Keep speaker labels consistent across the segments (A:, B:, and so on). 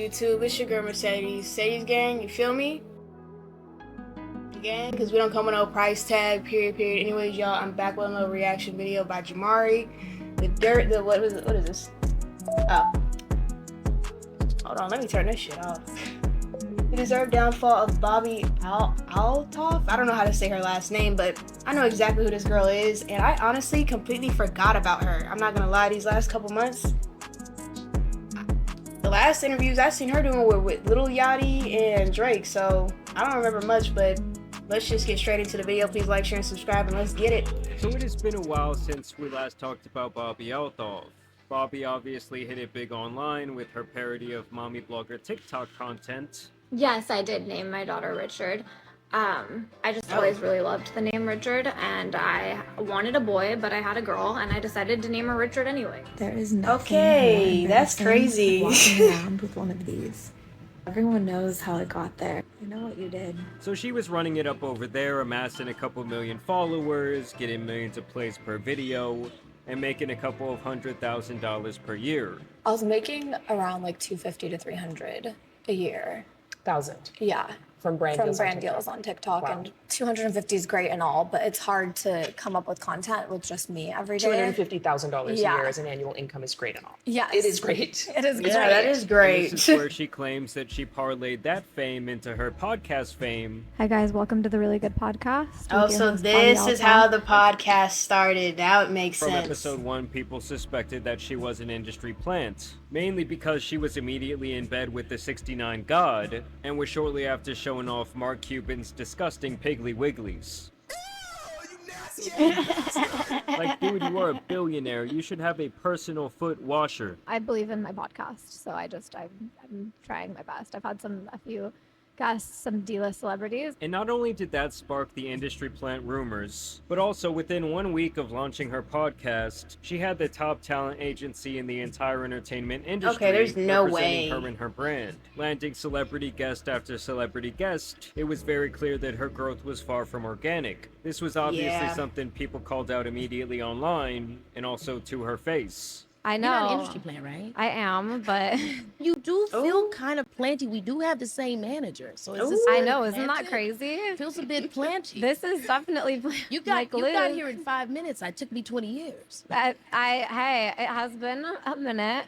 A: YouTube? It's your girl Mercedes. Sadie's gang, you feel me? Gang, because we don't come with no price tag, period. Anyways, y'all, I'm back with another reaction video by Jamari. What is this? Oh. Hold on, let me turn this shit off. The deserved downfall of Bobbi Althoff. I don't know how to say her last name, but I know exactly who this girl is, and I honestly completely forgot about her. I'm not gonna lie, these last couple months, the last interviews I've seen her doing were with Lil Yachty and Drake, so I don't remember much, but let's just get straight into the video. Please like, share, and subscribe, and let's get it.
B: So it has been a while since we last talked about Bobbi Althoff. Bobbi obviously hit it big online with her parody of mommy blogger TikTok content.
C: Yes, I did name my daughter Richard. I just always really loved the name Richard, and I wanted a boy, but I had a girl, and I decided to name her Richard anyway.
D: There is nothing.
A: Okay, that's crazy.
D: Walking around with one of these. Everyone knows how it got there. I know what you did.
B: So she was running it up over there, amassing a couple million followers, getting millions of plays per video, and making a couple of $100,000 per year.
D: I was making around like $250 to $300 a year.
E: Thousand.
D: Yeah.
E: From brand
D: deals on TikTok.
E: Wow.
D: And 250 is great and all, but it's hard to come up with content with just me every day.
E: $250,000 a year as an annual income is great and all.
D: Yes.
E: It is great.
D: It is great.
A: Yeah, that is great.
B: This is where she claims that she parlayed that fame into her podcast fame.
F: Hi guys, welcome to the Really Good Podcast.
A: Oh, so this is how the podcast started. Now it makes
B: From
A: sense.
B: episode 1, people suspected that she was an industry plant, mainly because she was immediately in bed with the 69 God, and was shortly after showing off Mark Cuban's disgusting Piggly Wigglies. Like, dude, you are a billionaire. You should have a personal foot washer.
F: I believe in my podcast, so I'm trying my best. I've had a few guests, some D-list celebrities.
B: And not only did that spark the industry plant rumors, but also within 1 week of launching her podcast, she had the top talent agency in the entire entertainment industry.
A: Okay, there's no
B: representing
A: way.
B: her and her brand. Landing celebrity guest after celebrity guest, it was very clear that her growth was far from organic. This was obviously something people called out immediately online, and also to her face.
F: I know.
G: You're not an industry plant, right?
F: I am, but
G: You do feel kind of planty. We do have the same manager, so is this
F: I
G: kind
F: know,
G: of
F: isn't that
G: planted?
F: crazy?
G: Feels a bit planty.
F: This is definitely
G: you got
F: Liz.
G: here in 5 minutes. It took me 20 years.
F: Hey, it has been a minute.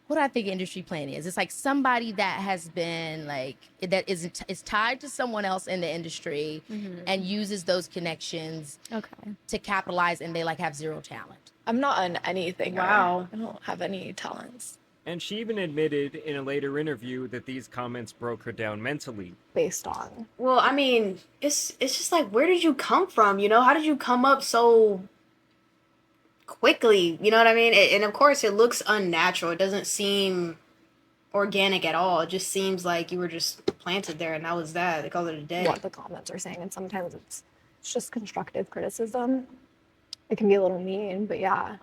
G: What I think industry plant is, it's like somebody that has been that is tied to someone else in the industry and uses those connections to capitalize, and they have zero talent.
D: I'm not on anything.
A: Wow.
D: I don't have any talents.
B: And she even admitted in a later interview that these comments broke her down mentally.
D: Based on.
A: Well, I mean, it's just like, where did you come from? You know, how did you come up so quickly? You know what I mean? And of course, it looks unnatural. It doesn't seem organic at all. It just seems like you were just planted there, and that was that. They call it a day.
D: What the comments are saying, and sometimes it's just constructive criticism. It can be a little mean, but yeah, it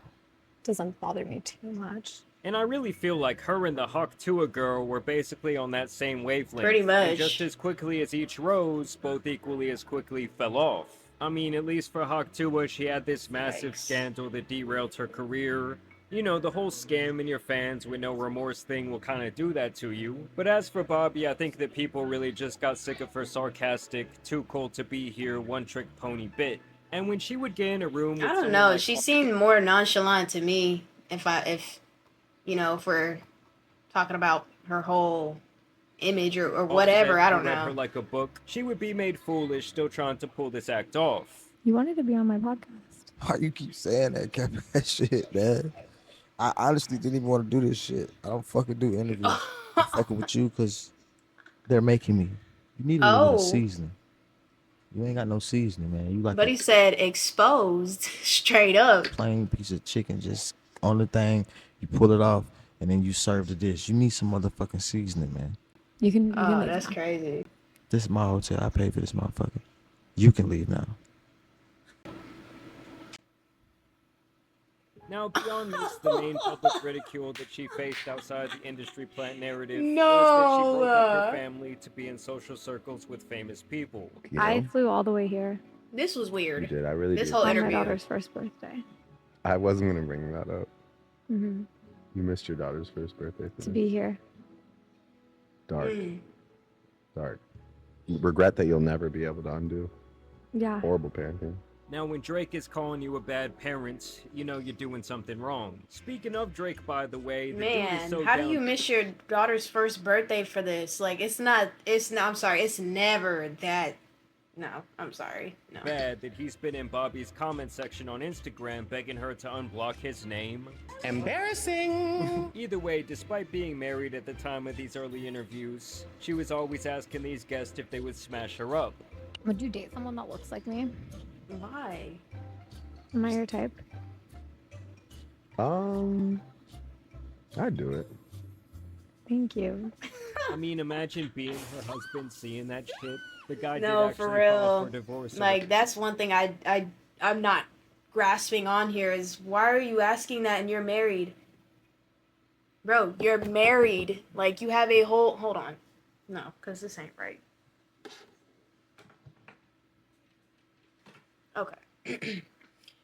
D: doesn't bother me too much.
B: And I really feel like her and the Hawk Tua girl were basically on that same wavelength.
A: Pretty much.
B: And just as quickly as each rose, both equally as quickly fell off. I mean, at least for Hawk Tua, she had this massive scandal that derailed her career. You know, the whole scam in your fans with no remorse thing will kind of do that to you. But as for Bobbi, I think that people really just got sick of her sarcastic, too cold to be here, one-trick pony bit. And when she would get in a room with
A: I don't
B: someone
A: know.
B: like
A: She seemed more nonchalant to me. If we're talking about her whole image or whatever, I don't
B: read her
A: know.
B: like a book, she would be made foolish still trying to pull this act off.
F: You wanted to be on my podcast.
H: Why you keep saying that, Kevin? That shit, man. I honestly didn't even want to do this shit. I don't fucking do interviews. I'm fucking with you because they're making me. You need a little bit of seasoning. You ain't got no seasoning, man. You like
A: But he said exposed straight up.
H: plain piece of chicken just on the thing. You pull it off and then you serve the dish. You need some motherfucking seasoning, man.
F: You can
A: Oh,
F: leave
A: that's
F: now.
A: crazy.
H: This is my hotel. I paid for this motherfucker. You can leave now.
B: Now, beyond this, the main public ridicule that she faced outside the industry plant narrative was that she
A: No.
B: broke up her family to be in social circles with famous people.
I: You
F: I
I: know?
F: flew all the way here
A: This was
I: You
A: weird.
I: did. I really
A: This
I: did.
A: whole
F: on my
A: interview.
F: daughter's first birthday.
I: I wasn't gonna bring that up.
F: hmm
I: You missed your daughter's first birthday.
F: To be here.
I: Dark. Dark. Regret that you'll never be able to undo.
D: Yeah.
I: Horrible parenting.
B: Now, when Drake is calling you a bad parent, you know you're doing something wrong. Speaking of Drake, by the way, the dude is
A: Man,
B: so
A: how
B: down.
A: do you miss your daughter's first birthday for this? Like, I'm sorry, it's never that. No, I'm sorry. No.
B: Bad that he's been in Bobbi's comment section on Instagram begging her to unblock his name.
E: Embarrassing.
B: Either way, despite being married at the time of these early interviews, she was always asking these guests if they would smash her up.
D: Would you date someone that looks like me?
A: Why?
D: Am I your type?
I: I'd do it.
D: Thank you.
B: I mean, imagine being her husband, seeing that shit. The guy
A: No,
B: did
A: for
B: actually file
A: real.
B: for divorce.
A: Like, that's one thing I'm not grasping on here is why are you asking that and you're married? Bro, you're married. Like, you have a whole... Hold on. No, because this ain't right. Okay.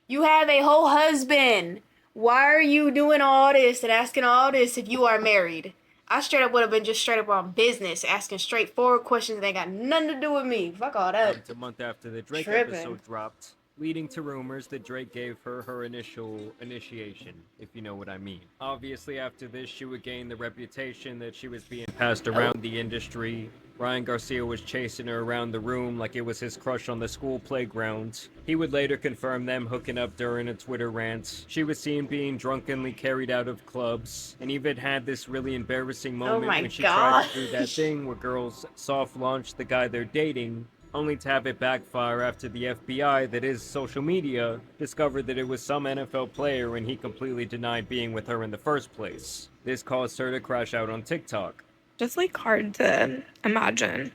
A: You have a whole husband. Why are you doing all this and asking all this if you are married? I straight up would have been just straight up on business, asking straightforward questions that ain't got nothing to do with me. Fuck all that.
B: It's a month after the Drake
A: Tripping.
B: episode dropped, leading to rumors that Drake gave her initial initiation, if you know what I mean. Obviously, after this, she would gain the reputation that she was being passed around the industry. Ryan Garcia was chasing her around the room like it was his crush on the school playground. He would later confirm them hooking up during a Twitter rant. She was seen being drunkenly carried out of clubs, and even had this really embarrassing moment
A: my
B: when she tried to do that
A: gosh.
B: thing where girls soft launch the guy they're dating, only to have it backfire after the FBI, that is social media, discovered that it was some NFL player and he completely denied being with her in the first place. This caused her to crash out on TikTok.
J: Just like hard to imagine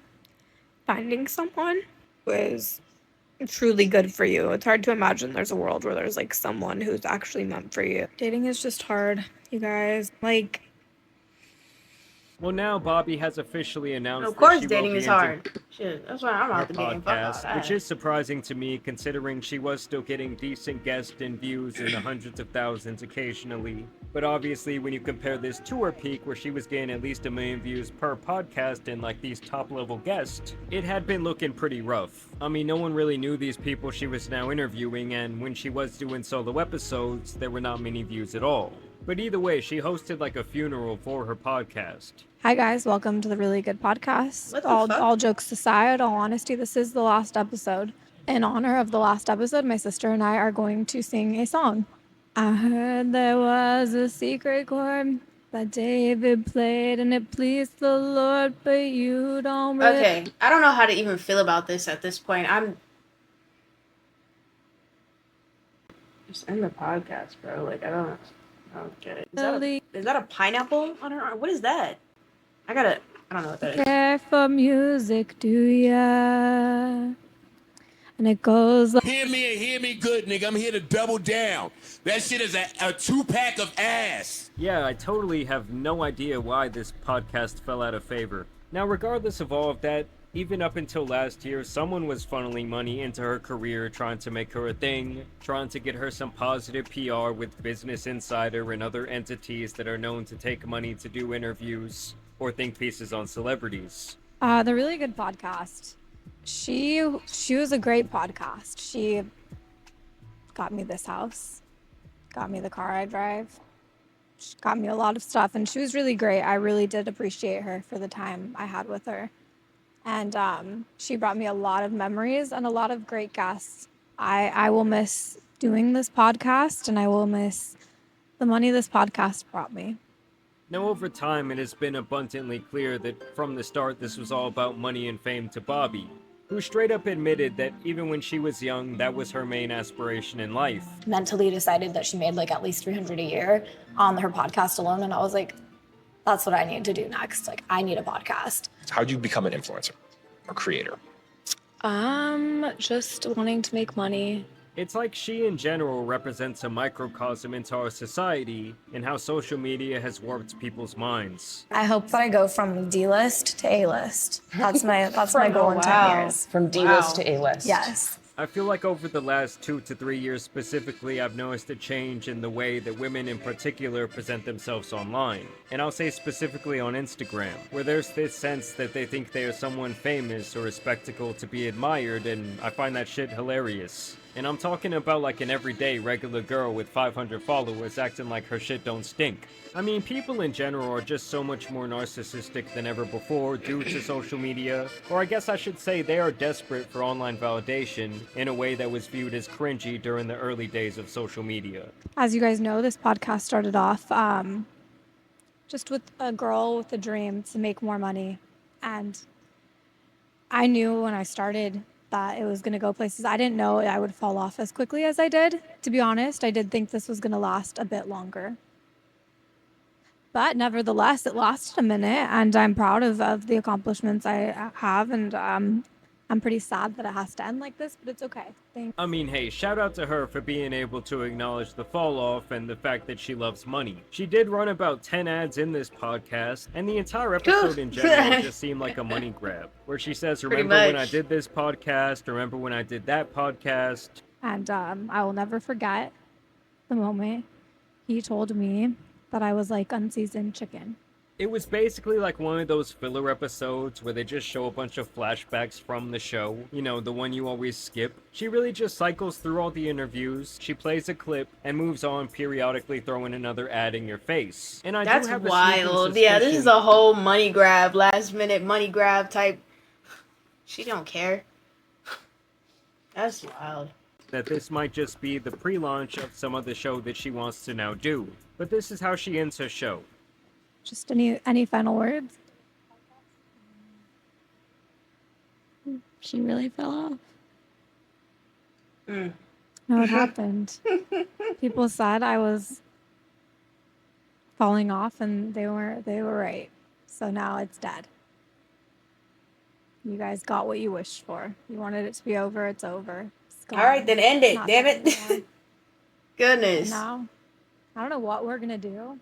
J: finding someone who is truly good for you. It's hard to imagine there's a world where there's like someone who's actually meant for you. Dating is just hard, you guys. Like,
B: Well, now Bobbi has officially announced
A: Of course
B: that she
A: dating
B: will be
A: is hard. Shit, that's why I'm
B: her
A: out the game. Fuck all
B: podcast,
A: that.
B: which is surprising to me considering she was still getting decent guests and views in the hundreds of thousands occasionally. But obviously, when you compare this to her peak, where she was getting at least 1 million views per podcast and like these top-level guests, it had been looking pretty rough. I mean, no one really knew these people she was now interviewing, and when she was doing solo episodes, there were not many views at all. But either way, she hosted like a funeral for her podcast.
D: Hi guys, welcome to the Really Good Podcast.
A: What the
D: all
A: fuck?
D: jokes aside, all honesty, this is the last episode. In honor of the last episode, my sister and I are going to sing a song. I heard there was a secret chord that David played and it pleased the Lord, but you don't really...
A: Okay, I don't know how to even feel about this at this point. I'm just end the podcast, bro. Like, I don't get it. Is that a pineapple on her arm? What is that? I don't know what that is.
D: care for music, do ya? And it goes like...
K: Hear me good, nigga. I'm here to double down. That shit is a 2-pack of ass.
B: Yeah, I totally have no idea why this podcast fell out of favor. Now, regardless of all of that, even up until last year, someone was funneling money into her career, trying to make her a thing, trying to get her some positive PR with Business Insider and other entities that are known to take money to do interviews or think pieces on celebrities.
D: The Really Good Podcast. She was a great podcast. She got me this house, got me the car I drive, she got me a lot of stuff, and she was really great. I really did appreciate her for the time I had with her. And she brought me a lot of memories and a lot of great guests. I will miss doing this podcast, and I will miss the money this podcast brought me.
B: Now, over time, it has been abundantly clear that from the start, this was all about money and fame to Bobbi, who straight up admitted that even when she was young, that was her main aspiration in life.
F: Mentally decided that she made like at least $300 a year on her podcast alone, and I was like, that's what I need to do next. Like, I need a podcast.
L: How'd you become an influencer or creator?
J: Just wanting to make money.
B: It's like she in general represents a microcosm into our society and how social media has warped people's minds.
F: I hope that I go from D-list to A-list. That's my goal in 10 years.
E: From D-list to A-list.
F: Yes.
B: I feel like over the last 2 to 3 years specifically, I've noticed a change in the way that women in particular present themselves online. And I'll say specifically on Instagram, where there's this sense that they think they are someone famous or a spectacle to be admired, and I find that shit hilarious. And I'm talking about like an everyday regular girl with 500 followers acting like her shit don't stink. I mean, people in general are just so much more narcissistic than ever before due to social media, or I guess I should say they are desperate for online validation in a way that was viewed as cringy during the early days of social media.
D: As you guys know, this podcast started off just with a girl with a dream to make more money. And I knew when I started that it was going to go places. I didn't know I would fall off as quickly as I did. To be honest, I did think this was going to last a bit longer. But nevertheless, it lasted a minute, and I'm proud of the accomplishments I have, and I'm pretty sad that it has to end like this, but it's okay. Thanks.
B: I mean, hey, shout out to her for being able to acknowledge the fall off and the fact that she loves money. She did run about 10 ads in this podcast, and the entire episode in general just seemed like a money grab, where she says, remember when I did this podcast, remember when I did that podcast.
D: And I will never forget the moment he told me that I was like unseasoned chicken.
B: It was basically like one of those filler episodes where they just show a bunch of flashbacks from the show. You know, the one you always skip. She really just cycles through all the interviews, she plays a clip, and moves on, periodically throwing another ad in your face. And
A: That's wild. Yeah, this is a whole money grab, last minute money grab type. She don't care. That's wild.
B: That this might just be the pre-launch of some of the show that she wants to now do. But this is how she ends her show.
D: Just any final words?
M: She really fell off.
D: No, it happened. People said I was falling off, and they were right. So now it's dead. You guys got what you wished for. You wanted it to be over, it's over. It's gone.
A: All right, then end it,
D: Not
A: damn it.
D: anymore.
A: Goodness.
D: And now, I don't know what we're gonna do.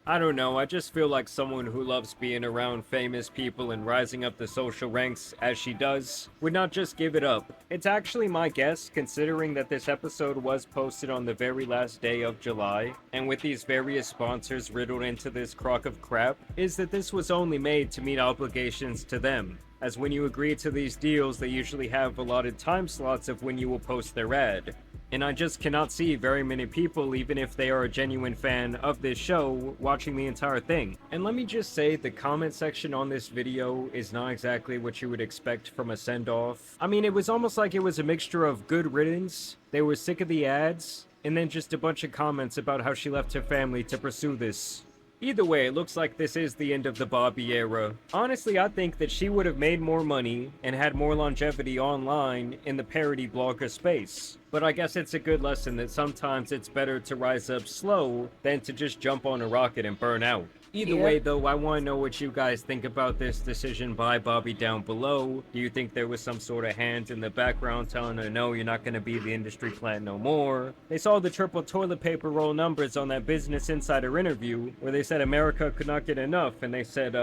B: I don't know, I just feel like someone who loves being around famous people and rising up the social ranks, as she does, would not just give it up. It's actually my guess, considering that this episode was posted on the very last day of July, and with these various sponsors riddled into this crock of crap, is that this was only made to meet obligations to them. As when you agree to these deals, they usually have allotted time slots of when you will post their ad. And I just cannot see very many people, even if they are a genuine fan of this show, watching the entire thing. And let me just say, the comment section on this video is not exactly what you would expect from a send-off. I mean, it was almost like it was a mixture of good riddance, they were sick of the ads, and then just a bunch of comments about how she left her family to pursue this. Either way, it looks like this is the end of the Bobbi era. Honestly, I think that she would have made more money and had more longevity online in the parody blogger space. But I guess it's a good lesson that sometimes it's better to rise up slow than to just jump on a rocket and burn out. Either way, though, I want to know what you guys think about this decision by Bobbi down below. Do you think there was some sort of hand in the background telling her, no, you're not going to be the industry plant no more? They saw the triple toilet paper roll numbers on that Business Insider interview where they said America could not get enough, and they said,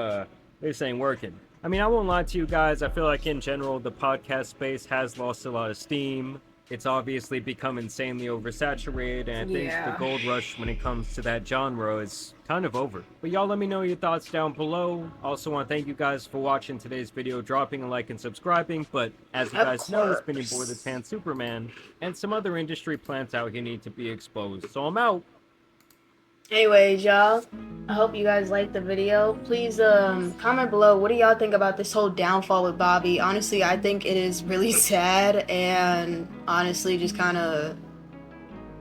B: this ain't working. I mean, I won't lie to you guys, I feel like in general the podcast space has lost a lot of steam. It's obviously become insanely oversaturated, and I think the gold rush when it comes to that genre is kind of over. But y'all let me know your thoughts down below. Also want to thank you guys for watching today's video, dropping a like and subscribing. But as you guys know, it's been your boy the Tan Superman, and some other industry plants out here need to be exposed. So I'm out.
A: Anyways, y'all, I hope you guys liked the video. Please comment below, what do y'all think about this whole downfall with Bobbi? Honestly, I think it is really sad and honestly just kind of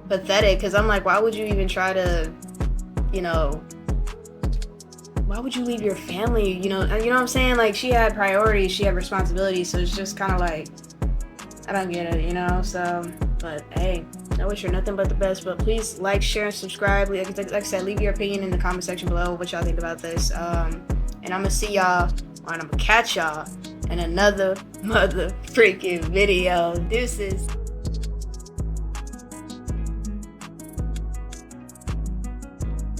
A: pathetic, because I'm like, why would you even try to, you know, why would you leave your family? You know what I'm saying? Like, she had priorities, she had responsibilities, so it's just kind of like, I don't get it, you know? So, but hey, I wish her nothing but the best. But please like, share, and subscribe. Like I said, leave your opinion in the comment section below, what y'all think about this. And I'm gonna see y'all, or I'm gonna catch y'all in another mother freaking video. Deuces.